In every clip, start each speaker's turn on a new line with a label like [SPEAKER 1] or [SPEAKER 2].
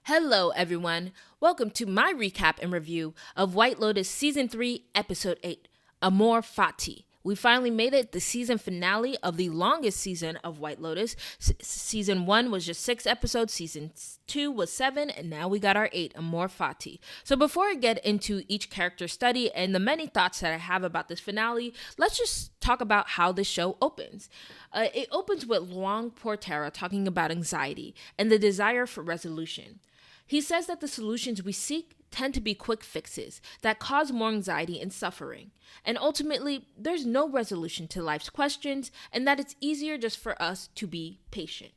[SPEAKER 1] Hello, everyone. Welcome to my recap and review of White Lotus Season 3, Episode 8, Amor Fati. We finally made it, the season finale of the longest season of White Lotus. Season 1 was just 6 episodes, Season 2 was 7, and now we got our 8, Amor Fati. So before I get into each character study and the many thoughts that I have about this finale, let's just talk about how the show opens. It opens with Luang Terra talking about anxiety and the desire for resolution. He says that the solutions we seek tend to be quick fixes that cause more anxiety and suffering. And ultimately, there's no resolution to life's questions, and that it's easier just for us to be patient.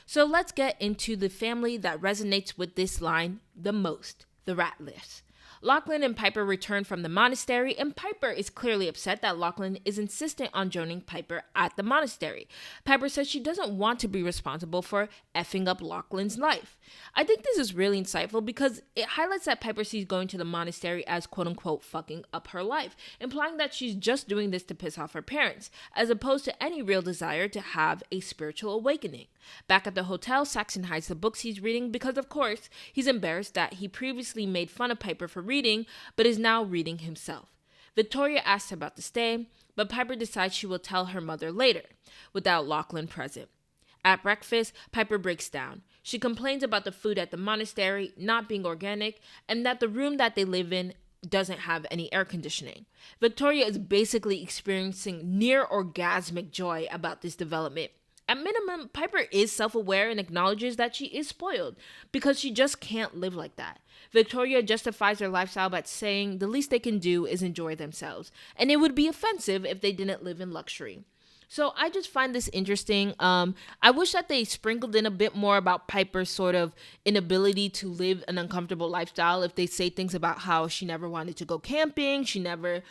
[SPEAKER 1] So let's get into the family that resonates with this line the most, the Ratliffs. Lachlan and Piper return from the monastery, and Piper is clearly upset that Lachlan is insistent on joining Piper at the monastery. Piper says she doesn't want to be responsible for effing up Lachlan's life. I think this is really insightful because it highlights that Piper sees going to the monastery as quote-unquote fucking up her life, implying that she's just doing this to piss off her parents, as opposed to any real desire to have a spiritual awakening. Back at the hotel, Saxon hides the books he's reading because, of course, he's embarrassed that he previously made fun of Piper for reading, but is now reading himself. Victoria asks about the stay, but Piper decides she will tell her mother later, without Lachlan present. At breakfast, Piper breaks down. She complains about the food at the monastery not being organic, and that the room that they live in doesn't have any air conditioning. Victoria is basically experiencing near orgasmic joy about this development. At minimum, Piper is self-aware and acknowledges that she is spoiled because she just can't live like that. Victoria justifies their lifestyle by saying the least they can do is enjoy themselves, and it would be offensive if they didn't live in luxury. So I just find this interesting. I wish that they sprinkled in a bit more about Piper's sort of inability to live an uncomfortable lifestyle. If they say things about how she never wanted to go camping, she never,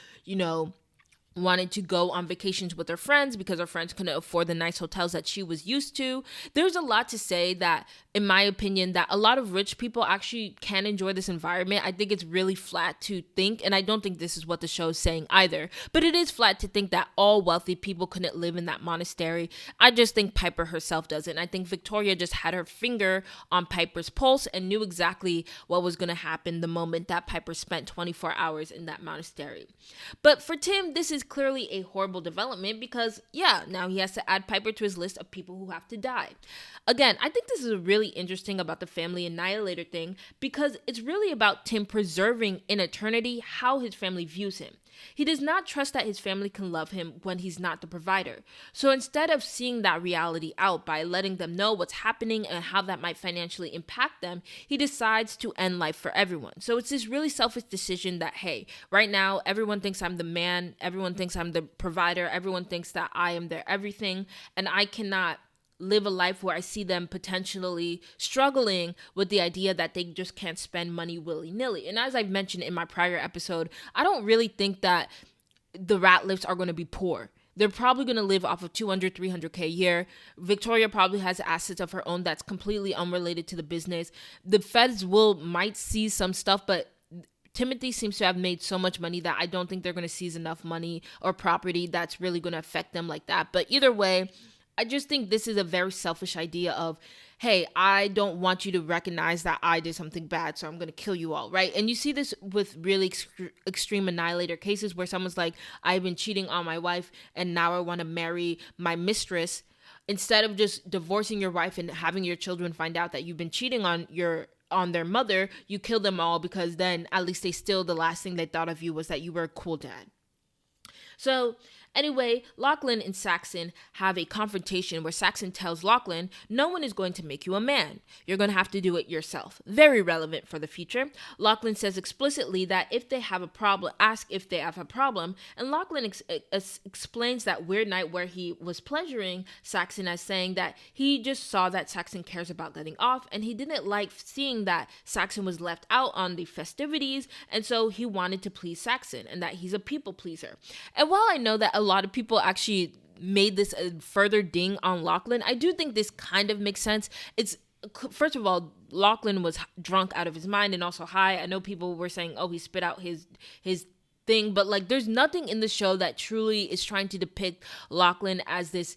[SPEAKER 1] wanted to go on vacations with her friends because her friends couldn't afford the nice hotels that she was used to. There's a lot to say that, in my opinion, that a lot of rich people actually can enjoy this environment. I think it's really flat to think, and I don't think this is what the show is saying either, but it is flat to think that all wealthy people couldn't live in that monastery. I just think Piper herself doesn't. I think Victoria just had her finger on Piper's pulse and knew exactly what was going to happen the moment that Piper spent 24 hours in that monastery. But for Tim, this is clearly a horrible development because, now he has to add Piper to his list of people who have to die. Again, I think this is really interesting about the family annihilator thing because it's really about Tim preserving in eternity how his family views him. He does not trust that his family can love him when he's not the provider. So instead of seeing that reality out by letting them know what's happening and how that might financially impact them, he decides to end life for everyone. So it's this really selfish decision that, hey, right now everyone thinks I'm the man, everyone thinks I'm the provider, everyone thinks that I am their everything, and I cannot live a life where I see them potentially struggling with the idea that they just can't spend money willy-nilly. And as I've mentioned in my prior episode, I don't really think that the Ratliffs are going to be poor. They're probably going to live off of 200, 300K a year. Victoria probably has assets of her own that's completely unrelated to the business. The feds might seize some stuff, but Timothy seems to have made so much money that I don't think they're going to seize enough money or property that's really going to affect them like that. But either way, I just think this is a very selfish idea of, hey, I don't want you to recognize that I did something bad, so I'm going to kill you all, right? And you see this with really extreme annihilator cases where someone's like, I've been cheating on my wife and now I want to marry my mistress. Instead of just divorcing your wife and having your children find out that you've been cheating on their mother, you kill them all because then at least the last thing they thought of you was that you were a cool dad. So anyway, Lachlan and Saxon have a confrontation where Saxon tells Lachlan, no one is going to make you a man. You're going to have to do it yourself. Very relevant for the future. Lachlan says explicitly that if they have a problem, ask if they have a problem. And Lachlan explains that weird night where he was pleasuring Saxon as saying that he just saw that Saxon cares about getting off and he didn't like seeing that Saxon was left out on the festivities. And so he wanted to please Saxon and that he's a people pleaser. And while I know that a lot of people actually made this a further ding on Lachlan, I do think this kind of makes sense. It's, first of all, Lachlan was drunk out of his mind and also high. I know people were saying, oh, he spit out his thing, but like there's nothing in the show that truly is trying to depict Lachlan as this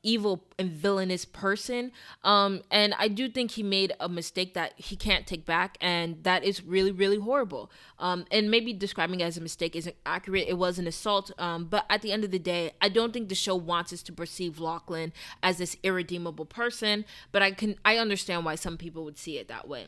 [SPEAKER 1] evil and villainous person. And I do think he made a mistake that he can't take back, and that is really, really horrible. And maybe describing it as a mistake isn't accurate. It was an assault. But at the end of the day, I don't think the show wants us to perceive Lachlan as this irredeemable person, but I understand why some people would see it that way.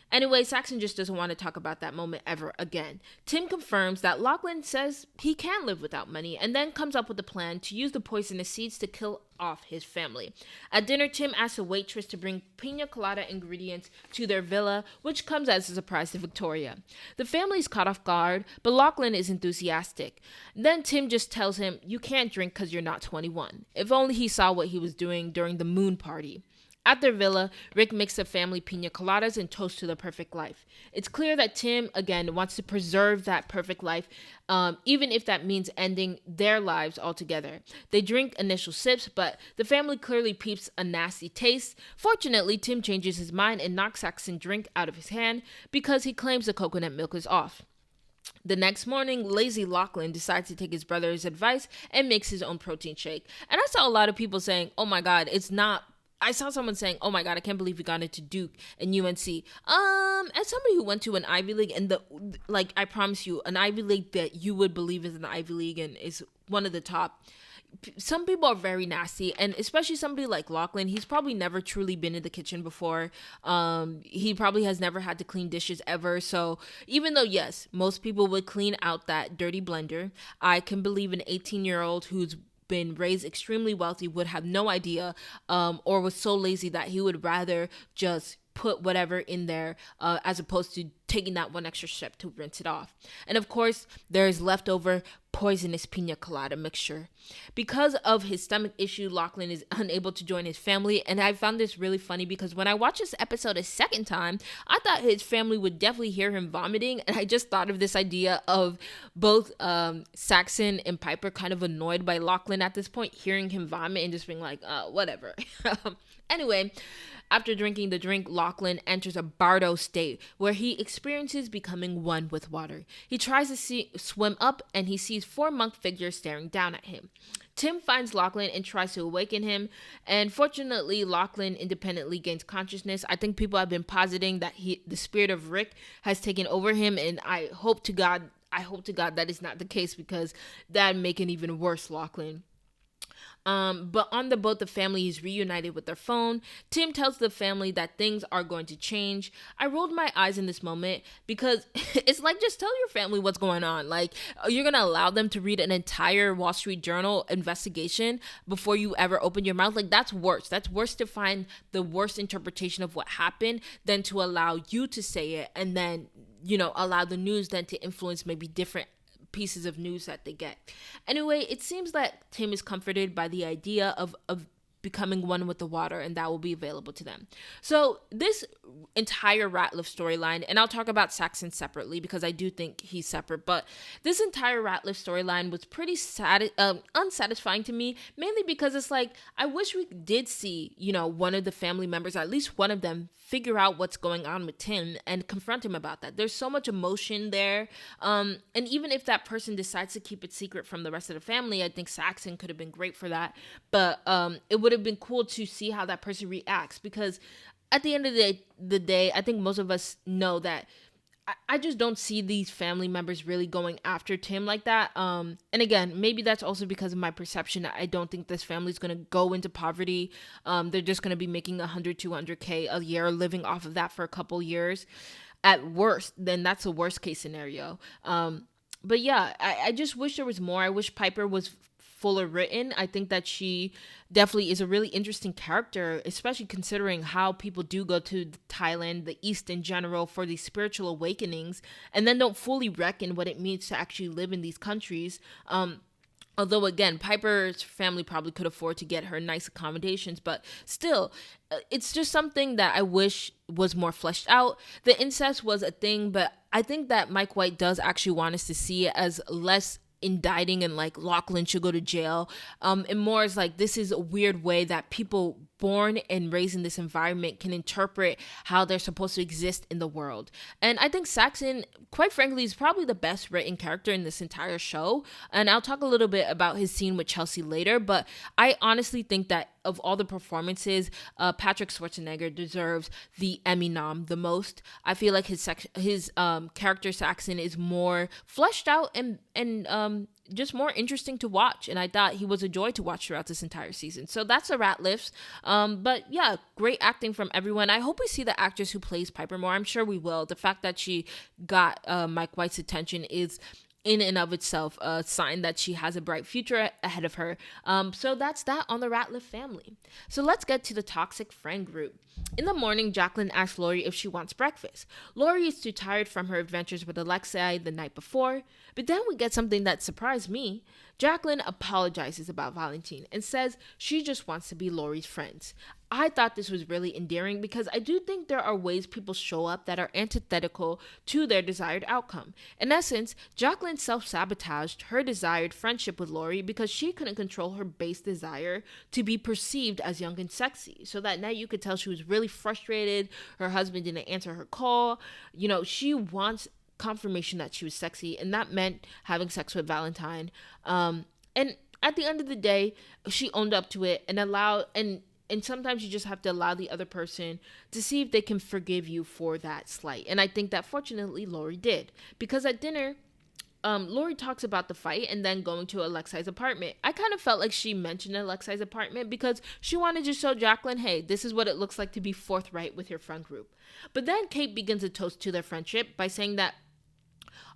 [SPEAKER 1] Anyway, Saxon just doesn't want to talk about that moment ever again. Tim confirms that Lachlan says he can live without money, and then comes up with a plan to use the poisonous seeds to kill off his family. At dinner, Tim asks a waitress to bring pina colada ingredients to their villa, which comes as a surprise to Victoria. The family is caught off guard, but Lachlan is enthusiastic. Then Tim just tells him, "You can't drink because you're not 21. If only he saw what he was doing during the moon party." At their villa, Rick makes the family pina coladas and toasts to the perfect life. It's clear that Tim, again, wants to preserve that perfect life, even if that means ending their lives altogether. They drink initial sips, but the family clearly peeps a nasty taste. Fortunately, Tim changes his mind and knocks Saxon's drink out of his hand because he claims the coconut milk is off. The next morning, lazy Lachlan decides to take his brother's advice and makes his own protein shake. And I saw a lot of people saying, "Oh my God, it's not." I saw someone saying, "Oh my God, I can't believe we got into Duke and UNC." As somebody who went to an Ivy League, and I promise you, an Ivy League that you would believe is an Ivy League and is one of the top. Some people are very nasty, and especially somebody like Lachlan, he's probably never truly been in the kitchen before. He probably has never had to clean dishes ever. So even though, yes, most people would clean out that dirty blender, I can believe an 18-year-old who's been raised extremely wealthy would have no idea, or was so lazy that he would rather just put whatever in there as opposed to taking that one extra step to rinse it off. And of course, there's leftover poisonous pina colada mixture. Because of his stomach issue, Lachlan is unable to join his family, and I found this really funny because when I watched this episode a second time, I thought his family would definitely hear him vomiting, and I just thought of this idea of both Saxon and Piper kind of annoyed by Lachlan at this point, hearing him vomit and just being like, whatever. Anyway, after drinking the drink, Lachlan enters a bardo state where he experiences becoming one with water. He tries to swim up, and he sees 4 monk figures staring down at him. Tim finds Lachlan and tries to awaken him, and fortunately, Lachlan independently gains consciousness. I think people have been positing that the spirit of Rick has taken over him, and I hope to God that is not the case, because that'd make an even worse Lachlan. But on the boat, the family is reunited with their phone. Tim tells the family that things are going to change. I rolled my eyes in this moment because it's like, just tell your family what's going on. Like, you're going to allow them to read an entire Wall Street Journal investigation before you ever open your mouth? Like, that's worse. That's worse to find the worst interpretation of what happened than to allow you to say it and then, allow the news then to influence maybe different pieces of news that they get. Anyway, it seems that Tim is comforted by the idea of becoming one with the water, and that will be available to them. So this entire Ratliff storyline, and I'll talk about Saxon separately because I do think he's separate, but this entire Ratliff storyline was pretty unsatisfying to me, mainly because it's like, I wish we did see, one of the family members, at least one of them, figure out what's going on with Tim and confront him about that. There's so much emotion there. And even if that person decides to keep it secret from the rest of the family, I think Saxon could have been great for that. But it would have been cool to see how that person reacts, because at the end of the day, I think most of us know that I just don't see these family members really going after Tim like that. And again, maybe that's also because of my perception. I don't think this family is going to go into poverty. They're just going to be making 100, 200K a year, living off of that for a couple years. At worst, then that's a worst case scenario. But yeah, I just wish there was more. I wish Piper was fuller written. I think that she definitely is a really interesting character, especially considering how people do go to Thailand, the East in general, for these spiritual awakenings, and then don't fully reckon what it means to actually live in these countries. Although, again, Piper's family probably could afford to get her nice accommodations, but still, it's just something that I wish was more fleshed out. The incest was a thing, but I think that Mike White does actually want us to see it as less indicting and like Lachlan should go to jail, and more as like, this is a weird way that people born and raised in this environment can interpret how they're supposed to exist in the world. And I think Saxon, quite frankly, is probably the best written character in this entire show. And I'll talk a little bit about his scene with Chelsea later, but I honestly think that of all the performances, Patrick Schwarzenegger deserves the Emmy nom the most. I feel like his character Saxon is more fleshed out and just more interesting to watch, and I thought he was a joy to watch throughout this entire season. So that's the Ratliffs. But yeah, great acting from everyone. I hope we see the actress who plays Piper more. I'm sure we will. The fact that she got Mike White's attention is in and of itself a sign that she has a bright future ahead of her. So that's that on the Ratliff family. So let's get to the toxic friend group. In the morning, Jacqueline asks Lori if she wants breakfast. Lori is too tired from her adventures with Alexei the night before, but then we get something that surprised me. Jacqueline apologizes about Valentine and says she just wants to be Lori's friends. I thought this was really endearing because I do think there are ways people show up that are antithetical to their desired outcome. In essence, Jacqueline self-sabotaged her desired friendship with Lori because she couldn't control her base desire to be perceived as young and sexy. So that night you could tell she was really frustrated. Her husband didn't answer her call. You know, she wants confirmation that she was sexy, and that meant having sex with Valentine. And at the end of the day, she owned up to it and allowed and sometimes you just have to allow the other person to see if they can forgive you for that slight. And I think that fortunately Lori did. Because at dinner, Lori talks about the fight and then going to Alexei's apartment. I kind of felt like she mentioned Alexei's apartment because she wanted to show Jacqueline, hey, this is what it looks like to be forthright with your friend group. But then Kate begins a toast to their friendship by saying that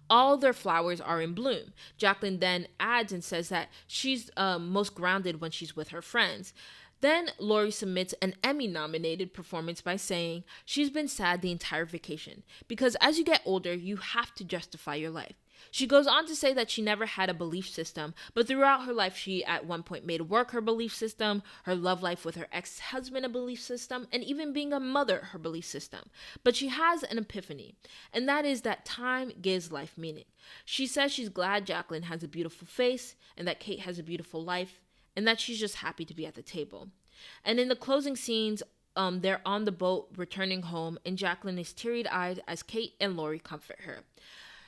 [SPEAKER 1] all their flowers are in bloom. Jacqueline then adds and says that she's most grounded when she's with her friends. Then Lori submits an Emmy-nominated performance by saying she's been sad the entire vacation because as you get older, you have to justify your life. She goes on to say that she never had a belief system, but throughout her life, she at one point made work her belief system, her love life with her ex-husband a belief system, and even being a mother her belief system. But she has an epiphany, and that is that time gives life meaning. She says she's glad Jacqueline has a beautiful face and that Kate has a beautiful life, and that she's just happy to be at the table. And in the closing scenes, they're on the boat returning home, and Jacqueline is teary-eyed as Kate and Lori comfort her.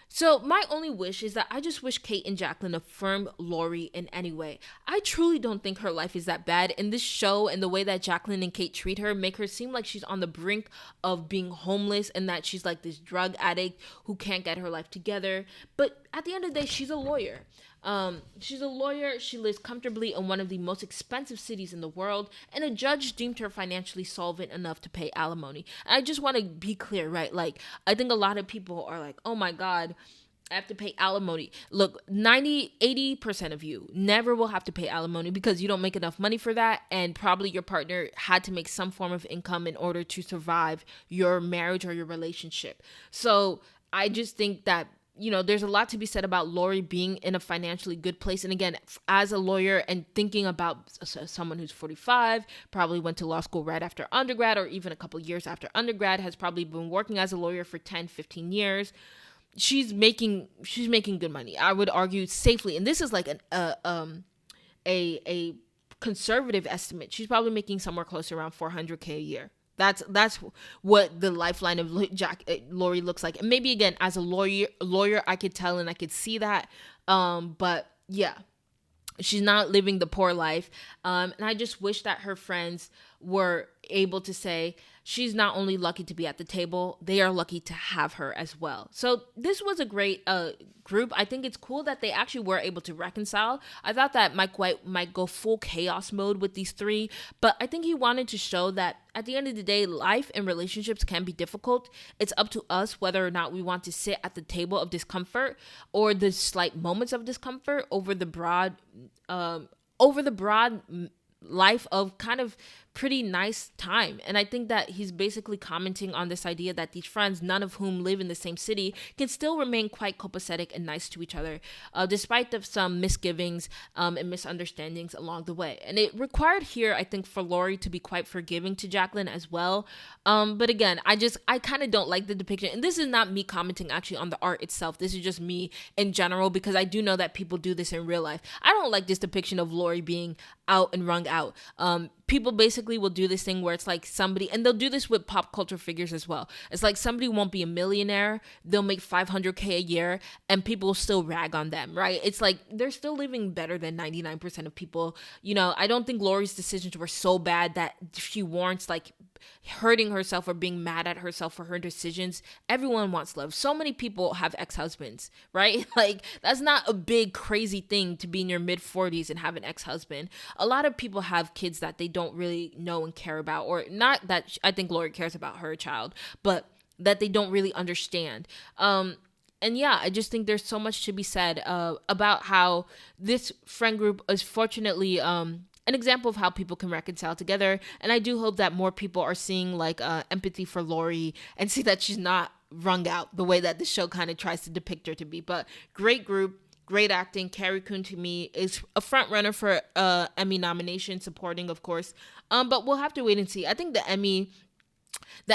[SPEAKER 1] So my only wish is that I just wish Kate and Jacqueline affirm Lori in any way. I truly don't think her life is that bad, and this show and the way that Jacqueline and Kate treat her make her seem like she's on the brink of being homeless and that she's like this drug addict who can't get her life together. But at the end of the day, she's a lawyer. She lives comfortably in one of the most expensive cities in the world, and a judge deemed her financially solvent enough to pay alimony. And I just want to be clear, right? Like, I think a lot of people are like, oh my God, I have to pay alimony. Look, 80% of you never will have to pay alimony because you don't make enough money for that, and probably your partner had to make some form of income in order to survive your marriage or your relationship. So I just think that there's a lot to be said about Lori being in a financially good place. And again, as a lawyer and thinking about someone who's 45, probably went to law school right after undergrad or even a couple years after undergrad, has probably been working as a lawyer for 10, 15 years. She's making good money, I would argue, safely. And this is like a conservative estimate. She's probably making somewhere close to around $400K a year. That's what the lifeline of Lori looks like. And maybe again, as a lawyer, I could tell and I could see that. But yeah, she's not living the poor life. And I just wish that her friends were able to say she's not only lucky to be at the table, they are lucky to have her as well. So this was a great group. I think it's cool that they actually were able to reconcile. I thought that Mike White might go full chaos mode with these three, but I think he wanted to show that at the end of the day, life and relationships can be difficult. It's up to us whether or not we want to sit at the table of discomfort or the slight moments of discomfort over the broad life of kind of pretty nice time. And I think that he's basically commenting on this idea that these friends, none of whom live in the same city, can still remain quite copacetic and nice to each other, despite some misgivings and misunderstandings along the way. And it required here, I think, for Lori to be quite forgiving to Jacqueline as well. But again, I kind of don't like the depiction. And this is not me commenting actually on the art itself. This is just me in general, because I do know that people do this in real life. I don't like this depiction of Lori being out and wrung out. people basically will do this thing where it's like somebody, and they'll do this with pop culture figures as well. It's like somebody won't be a millionaire, they'll make 500K a year, and people will still rag on them, right? It's like they're still living better than 99% of people. I don't think Lori's decisions were so bad that she warrants like hurting herself or being mad at herself for her decisions. Everyone wants love. So many people have ex-husbands, right? Like, that's not a big crazy thing to be in your mid-40s and have an ex-husband. A lot of people have kids that they don't really know and care about, or not that I think Lori cares about her child, but that they don't really understand. And yeah, I just think there's so much to be said about how this friend group is fortunately an example of how people can reconcile together. And I do hope that more people are seeing like empathy for Lori and see that she's not wrung out the way that the show kind of tries to depict her to be. But great group, great acting. Carrie Coon to me is a front runner for Emmy nomination, supporting of course. But we'll have to wait and see. I think the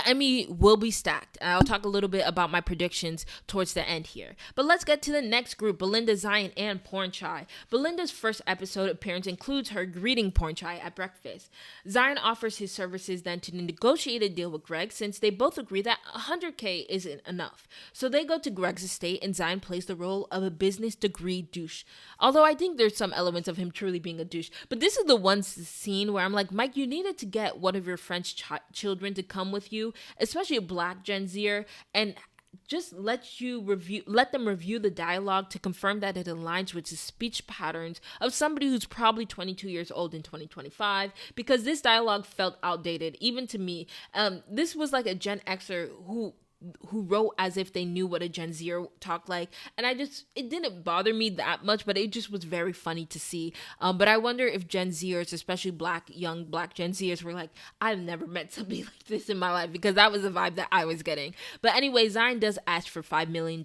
[SPEAKER 1] Emmy will be stacked. I'll talk a little bit about my predictions towards the end here. But let's get to the next group, Belinda, Zion, and Pornchai. Belinda's first episode appearance includes her greeting Pornchai at breakfast. Zion offers his services then to negotiate a deal with Greg, since they both agree that 100K isn't enough. So they go to Greg's estate, and Zion plays the role of a business degree douche. Although I think there's some elements of him truly being a douche. But this is the one scene where I'm like, Mike, you needed to get one of your French children to come with you, especially a Black Gen Zer, and just let them review the dialogue to confirm that it aligns with the speech patterns of somebody who's probably 22 years old in 2025, because this dialogue felt outdated even to me. This was like a Gen Xer who wrote as if they knew what a Gen Zer talked like, and it didn't bother me that much, but it just was very funny to see. But I wonder if Gen Zers, especially young black Gen Zers, were like, I've never met somebody like this in my life, because that was the vibe that I was getting. But anyway, Zion does ask for $5 million,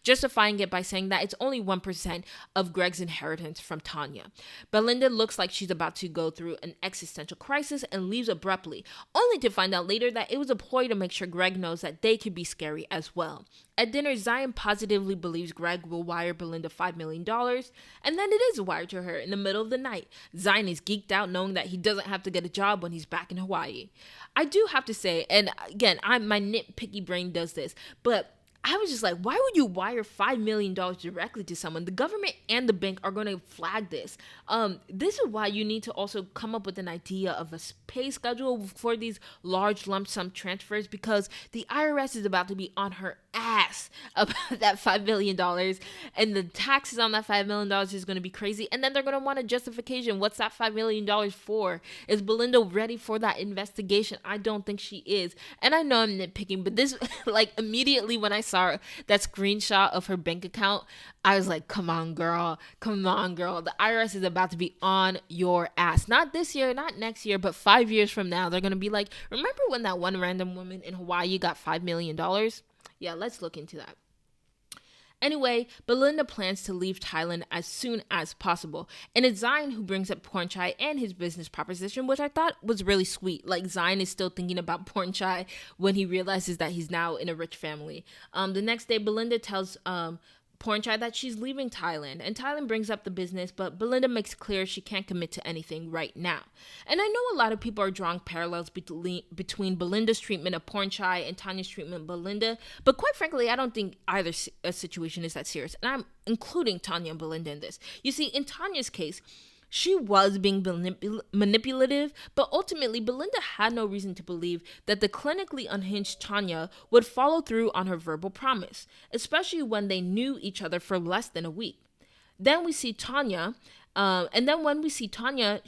[SPEAKER 1] justifying it by saying that it's only 1% of Greg's inheritance from Tanya. Belinda looks like she's about to go through an existential crisis and leaves abruptly, only to find out later that it was a ploy to make sure Greg knows that they could be scary as well. At dinner, Zion positively believes Greg will wire Belinda $5 million, and then it is wired to her in the middle of the night. Zion is geeked out knowing that he doesn't have to get a job when he's back in Hawaii. I do have to say, and again, my nitpicky brain does this, but I was just like, why would you wire $5 million directly to someone? The government and the bank are going to flag this. This is why you need to also come up with an idea of a pay schedule for these large lump sum transfers, because the IRS is about to be on her ass about that $5 million, and the taxes on that $5 million is going to be crazy. And then they're going to want a justification. What's that $5 million for? Is Belinda ready for that investigation? I don't think she is. And I know I'm nitpicking, but this, like, immediately when I saw that screenshot of her bank account, I was like, come on, girl. The IRS is about to be on your ass. Not this year, not next year, but 5 years from now. They're going to be like, remember when that one random woman in Hawaii got $5 million? Yeah, let's look into that. Anyway, Belinda plans to leave Thailand as soon as possible. And it's Zion who brings up Pornchai and his business proposition, which I thought was really sweet. Like, Zion is still thinking about Pornchai when he realizes that he's now in a rich family. The next day, Belinda tells Pornchai that she's leaving Thailand, and Thailand brings up the business, but Belinda makes clear she can't commit to anything right now. And I know a lot of people are drawing parallels between Belinda's treatment of Pornchai and Tanya's treatment of Belinda, but quite frankly, I don't think either situation is that serious, and I'm including Tanya and Belinda in this. You see, in Tanya's case, she was being manipulative, but ultimately Belinda had no reason to believe that the clinically unhinged Tanya would follow through on her verbal promise, especially when they knew each other for less than a week. Then we see Tanya, when we see Tanya,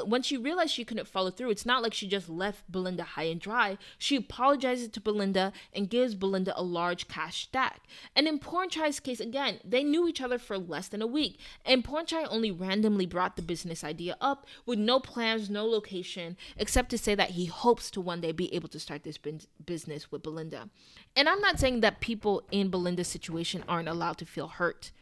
[SPEAKER 1] when she realized she couldn't follow through, it's not like she just left Belinda high and dry. She apologizes to Belinda and gives Belinda a large cash stack. And in Pornchai's case, again, they knew each other for less than a week, and Pornchai only randomly brought the business idea up with no plans, no location, except to say that he hopes to one day be able to start this business with Belinda. And I'm not saying that people in Belinda's situation aren't allowed to feel hurt,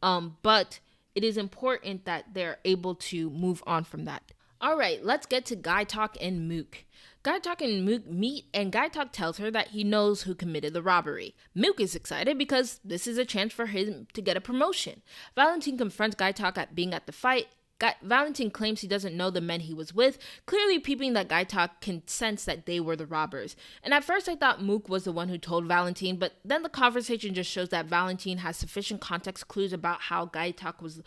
[SPEAKER 1] but it is important that they're able to move on from that. All right, let's get to Gaitok and Mook. Gaitok and Mook meet, and Gaitok tells her that he knows who committed the robbery. Mook is excited because this is a chance for him to get a promotion. Valentine confronts Gaitok at being at the fight. Valentine claims he doesn't know the men he was with, clearly peeping that Gaitok can sense that they were the robbers. And at first I thought Mook was the one who told Valentine, but then the conversation just shows that Valentine has sufficient context clues about how Gaitok was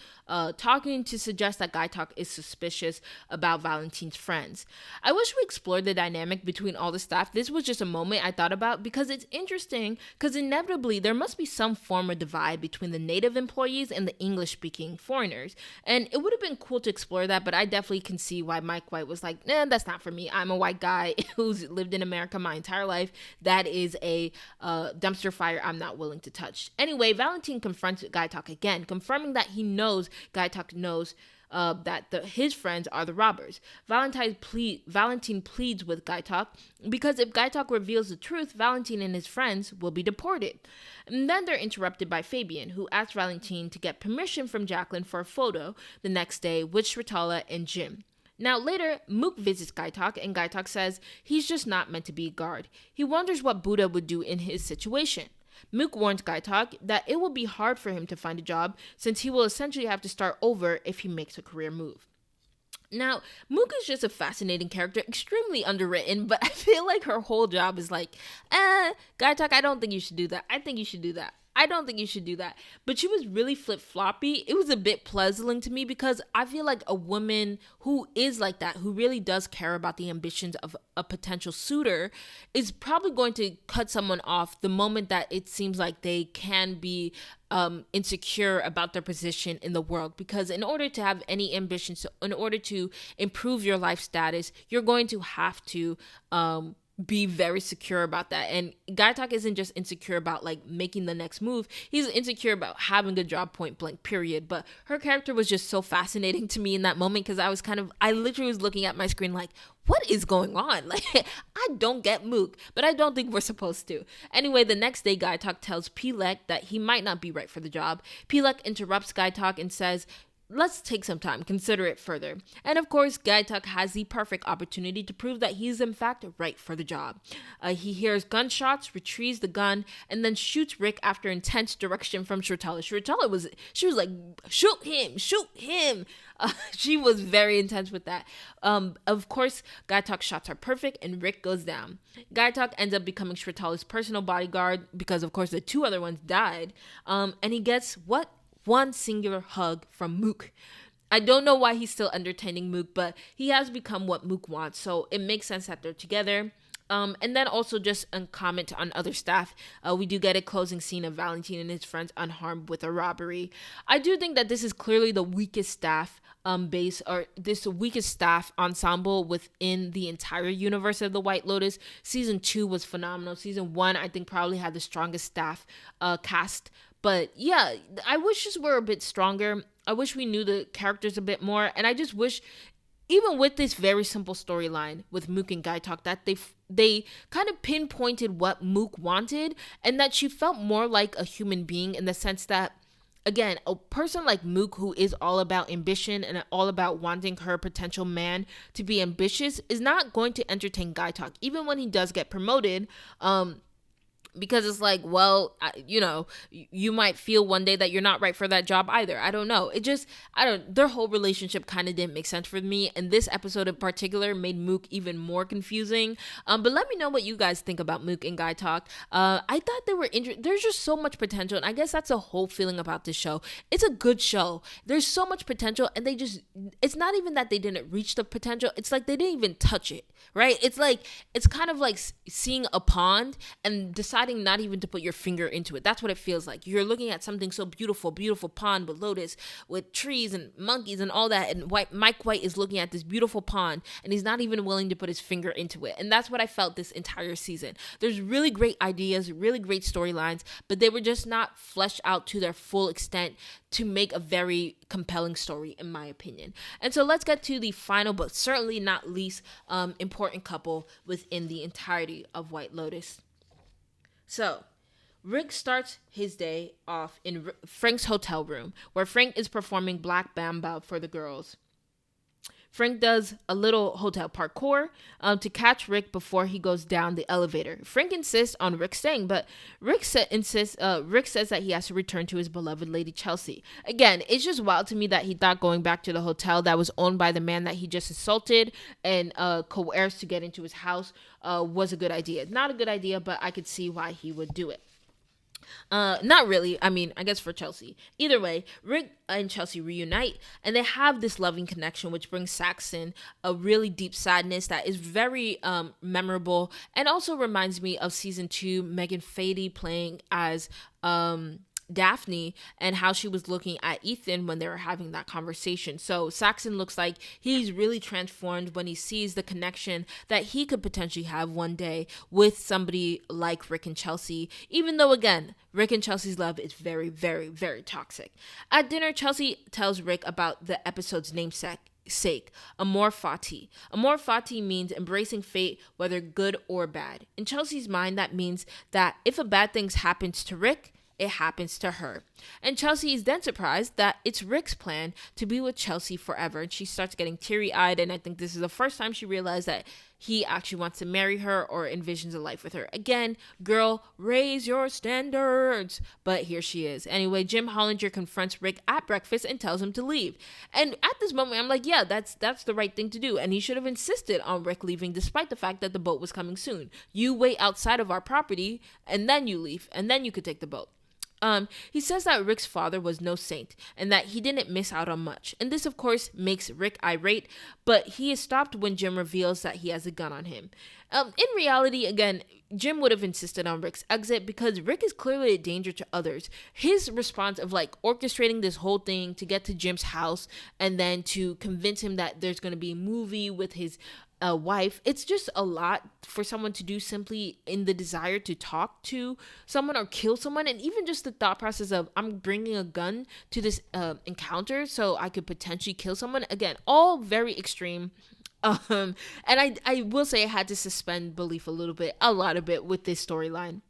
[SPEAKER 1] talking to suggest that Gaitok is suspicious about Valentine's friends. I wish we explored the dynamic between all the staff. This was just a moment I thought about because it's interesting, because inevitably there must be some form of divide between the native employees and the English-speaking foreigners. And it would have been cool to explore that, but I definitely can see why Mike White was like, nah, that's not for me. I'm a white guy who's lived in America my entire life. That is a dumpster fire I'm not willing to touch. Anyway, Valentine confronts Gaitok again, confirming that he knows Gaitok knows that his friends are the robbers. Valentine pleads with Gaitok because if Gaitok reveals the truth, Valentine and his friends will be deported. And then they're interrupted by Fabian, who asks Valentine to get permission from Jacqueline for a photo the next day with Shritala and Jim. Now later, Mook visits Gaitok, and Gaitok says he's just not meant to be a guard. He wonders what Buddha would do in his situation. Mook warns Gaitok that it will be hard for him to find a job since he will essentially have to start over if he makes a career move. Now, Mook is just a fascinating character, extremely underwritten, but I feel like her whole job is like, Gaitok, I don't think you should do that. I think you should do that. I don't think you should do that. But she was really flip-floppy. It was a bit puzzling to me because I feel like a woman who is like that, who really does care about the ambitions of a potential suitor, is probably going to cut someone off the moment that it seems like they can be insecure about their position in the world. Because in order to have any ambitions, so in order to improve your life status, you're going to have to be very secure about that. And Gaitok isn't just insecure about like making the next move, he's insecure about having a job, point blank, period. But her character was just so fascinating to me in that moment because I literally was looking at my screen like, what is going on? Like, I don't get Mook, but I don't think we're supposed to. Anyway, the next day, Gaitok tells Pilek that he might not be right for the job. Pilek interrupts Gaitok and says, let's take some time, consider it further. And of course, Gaitok has the perfect opportunity to prove that he's in fact right for the job. He hears gunshots, retrieves the gun, and then shoots Rick after intense direction from Shritala. She was like, shoot him. She was very intense with that. Of course, Gaitok's shots are perfect and Rick goes down. Gaitok ends up becoming Shritala's personal bodyguard because of course the two other ones died. And he gets one singular hug from Mook. I don't know why he's still entertaining Mook, but he has become what Mook wants, so it makes sense that they're together. And then also just a comment on other staff. We do get a closing scene of Valentine and his friends unharmed with a robbery. I do think that this is clearly the weakest staff weakest staff ensemble within the entire universe of the White Lotus. Season 2 was phenomenal. Season 1, I think, probably had the strongest staff cast. But yeah, I wish this were a bit stronger. I wish we knew the characters a bit more. And I just wish, even with this very simple storyline with Mook and Gaitok, that they kind of pinpointed what Mook wanted and that she felt more like a human being in the sense that, again, a person like Mook who is all about ambition and all about wanting her potential man to be ambitious is not going to entertain Gaitok, even when he does get promoted. Because it's like, well, you might feel one day that you're not right for that job either. I don't know. Their whole relationship kind of didn't make sense for me. And this episode in particular made Mook even more confusing. But let me know what you guys think about Mook and Gaitok. I thought they were there's just so much potential. And I guess that's a whole feeling about this show. It's a good show. There's so much potential. And it's not even that they didn't reach the potential. It's like they didn't even touch it, right? It's kind of like seeing a pond and deciding not even to put your finger into it. That's what it feels like. You're looking at something so beautiful pond with lotus, with trees and monkeys and all that, and Mike White is looking at this beautiful pond and he's not even willing to put his finger into it. And that's what I felt this entire season. There's really great ideas, really great storylines, but they were just not fleshed out to their full extent to make a very compelling story, in my opinion. And so let's get to the final, but certainly not least important couple within the entirety of White Lotus. So, Rick starts his day off in Frank's hotel room, where Frank is performing Black Bamba for the girls. Frank does a little hotel parkour to catch Rick before he goes down the elevator. Frank insists on Rick staying, but Rick says that he has to return to his beloved Lady Chelsea. Again, it's just wild to me that he thought going back to the hotel that was owned by the man that he just assaulted and coerced to get into his house was a good idea. Not a good idea, but I could see why he would do it. Not really. I mean, I guess for Chelsea. Either way, Rick and Chelsea reunite and they have this loving connection, which brings Saxon a really deep sadness that is very memorable and also reminds me of season 2, Megan Fady playing as Daphne and how she was looking at Ethan when they were having that conversation. So Saxon looks like he's really transformed when he sees the connection that he could potentially have one day with somebody like Rick and Chelsea, even though, again, Rick and Chelsea's love is very, very, very toxic. At dinner, Chelsea tells Rick about the episode's namesake, Amor Fati. Amor Fati means embracing fate, whether good or bad. In Chelsea's mind, that means that if a bad thing happens to Rick, it happens to her. And Chelsea is then surprised that it's Rick's plan to be with Chelsea forever. And she starts getting teary-eyed. And I think this is the first time she realized that he actually wants to marry her or envisions a life with her. Again, girl, raise your standards. But here she is. Anyway, Jim Hollinger confronts Rick at breakfast and tells him to leave. And at this moment, I'm like, yeah, that's the right thing to do. And he should have insisted on Rick leaving despite the fact that the boat was coming soon. You wait outside of our property and then you leave and then you could take the boat. He says that Rick's father was no saint and that he didn't miss out on much. And this, of course, makes Rick irate, but he is stopped when Jim reveals that he has a gun on him. In reality, again, Jim would have insisted on Rick's exit because Rick is clearly a danger to others. His response of orchestrating this whole thing to get to Jim's house and then to convince him that there's going to be a movie with his wife, it's just a lot for someone to do simply in the desire to talk to someone or kill someone. And even just the thought process of I'm bringing a gun to this encounter so I could potentially kill someone. Again, all very extreme. And I will say I had to suspend belief a lot of bit with this storyline.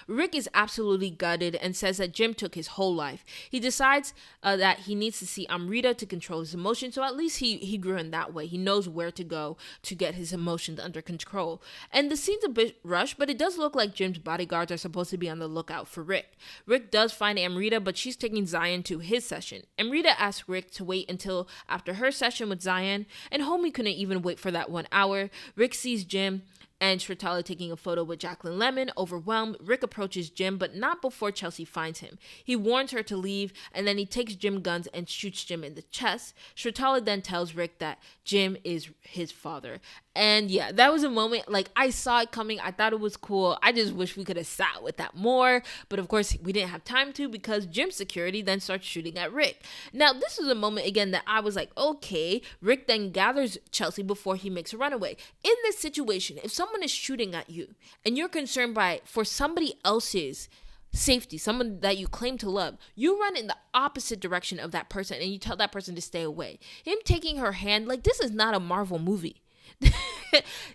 [SPEAKER 1] Rick is absolutely gutted and says that Jim took his whole life. He decides that he needs to see Amrita to control his emotions, so at least he grew in that way. He knows where to go to get his emotions under control. And the scene's a bit rushed, but it does look like Jim's bodyguards are supposed to be on the lookout for Rick. Rick does find Amrita, but she's taking Zion to his session. Amrita asks Rick to wait until after her session with Zion, and Homie couldn't even wait for that 1 hour. Rick sees Jim and Shritala taking a photo with Jacqueline Lemon. Overwhelmed, Rick approaches Jim, but not before Chelsea finds him. He warns her to leave, and then he takes Jim guns and shoots Jim in the chest. Shritala then tells Rick that Jim is his father. And yeah, that was a moment, I saw it coming. I thought it was cool. I just wish we could have sat with that more. But of course, we didn't have time to because Jim's security then starts shooting at Rick. Now, this is a moment, again, that I was like, okay. Rick then gathers Chelsea before he makes a runaway. In this situation, if someone is shooting at you and you're concerned for somebody else's safety, someone that you claim to love, you run in the opposite direction of that person and you tell that person to stay away. Him taking her hand, this is not a Marvel movie.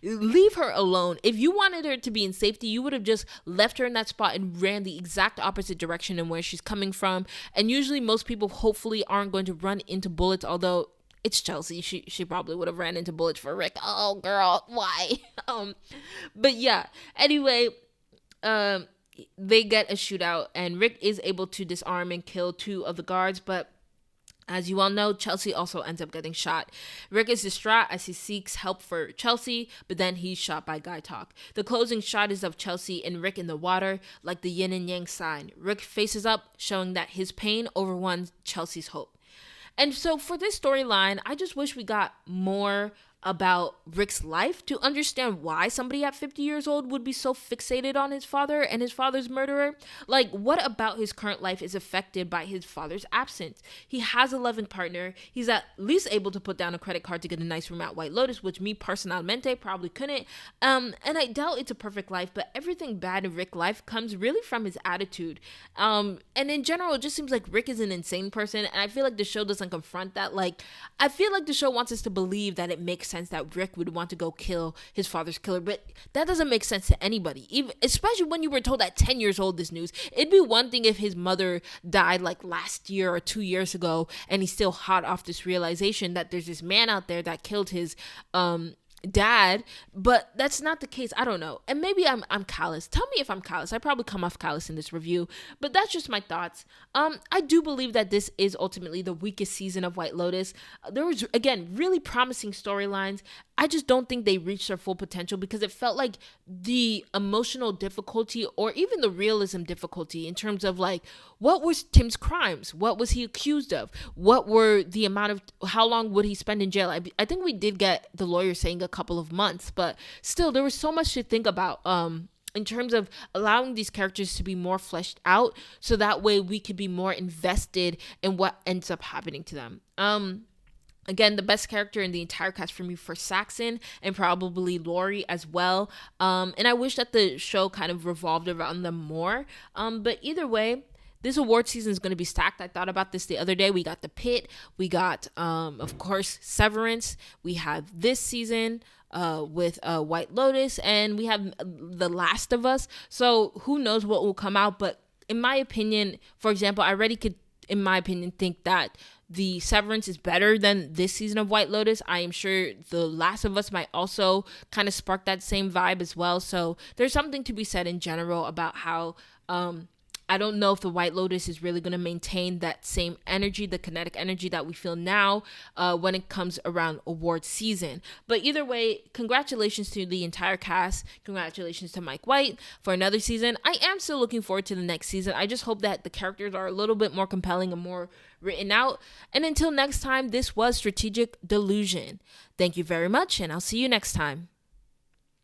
[SPEAKER 1] Leave her alone. If you wanted her to be in safety, you would have just left her in that spot and ran the exact opposite direction and where she's coming from. And usually most people hopefully aren't going to run into bullets, although it's Chelsea. She probably would have ran into bullets for Rick. Oh, girl, why? But yeah, anyway, they get a shootout and Rick is able to disarm and kill 2 of the guards, but as you all know, Chelsea also ends up getting shot. Rick is distraught as he seeks help for Chelsea, but then he's shot by Gaitok. The closing shot is of Chelsea and Rick in the water, like the yin and yang sign. Rick faces up, showing that his pain overwon Chelsea's hope. And so for this storyline, I just wish we got more about Rick's life to understand why somebody at 50 years old would be so fixated on his father and his father's murderer. What about his current life is affected by his father's absence? He has a loving partner. He's at least able to put down a credit card to get a nice room at White Lotus, which me personalmente probably couldn't. And I doubt it's a perfect life, but everything bad in Rick's life comes really from his attitude. And in general, it just seems like Rick is an insane person, and I feel like the show doesn't confront that. I feel like the show wants us to believe that it makes sense that Rick would want to go kill his father's killer, but that doesn't make sense to anybody, even especially when you were told at 10 years old this news. It'd be one thing if his mother died like last year or 2 years ago and he's still hot off this realization that there's this man out there that killed his dad, but that's not the case. I don't know, and maybe I'm callous. Tell me if I'm callous. I probably come off callous in this review, but that's just my thoughts. I do believe that this is ultimately the weakest season of White Lotus. There was, again, really promising storylines. I just don't think they reached their full potential because it felt like the emotional difficulty or even the realism difficulty in terms of like, what was Tim's crimes? What was he accused of? What were the amount of, how long would he spend in jail? I think we did get the lawyer saying a couple of months, but still there was so much to think about in terms of allowing these characters to be more fleshed out so that way we could be more invested in what ends up happening to them. Again, the best character in the entire cast for me for Saxon and probably Lori as well. And I wish that the show kind of revolved around them more. But either way, this award season is going to be stacked. I thought about this the other day. We got The Pit. We got, of course, Severance. We have this season with White Lotus. And we have The Last of Us. So who knows what will come out. But in my opinion, for example, I already could, in my opinion, think that the Severance is better than this season of White Lotus. I am sure The Last of Us might also kind of spark that same vibe as well. So there's something to be said in general about how I don't know if the White Lotus is really going to maintain that same energy, the kinetic energy that we feel now when it comes around award season. But either way, congratulations to the entire cast. Congratulations to Mike White for another season. I am still looking forward to the next season. I just hope that the characters are a little bit more compelling and more written out. And until next time, this was Strategic Delusion. Thank you very much, and I'll see you next time.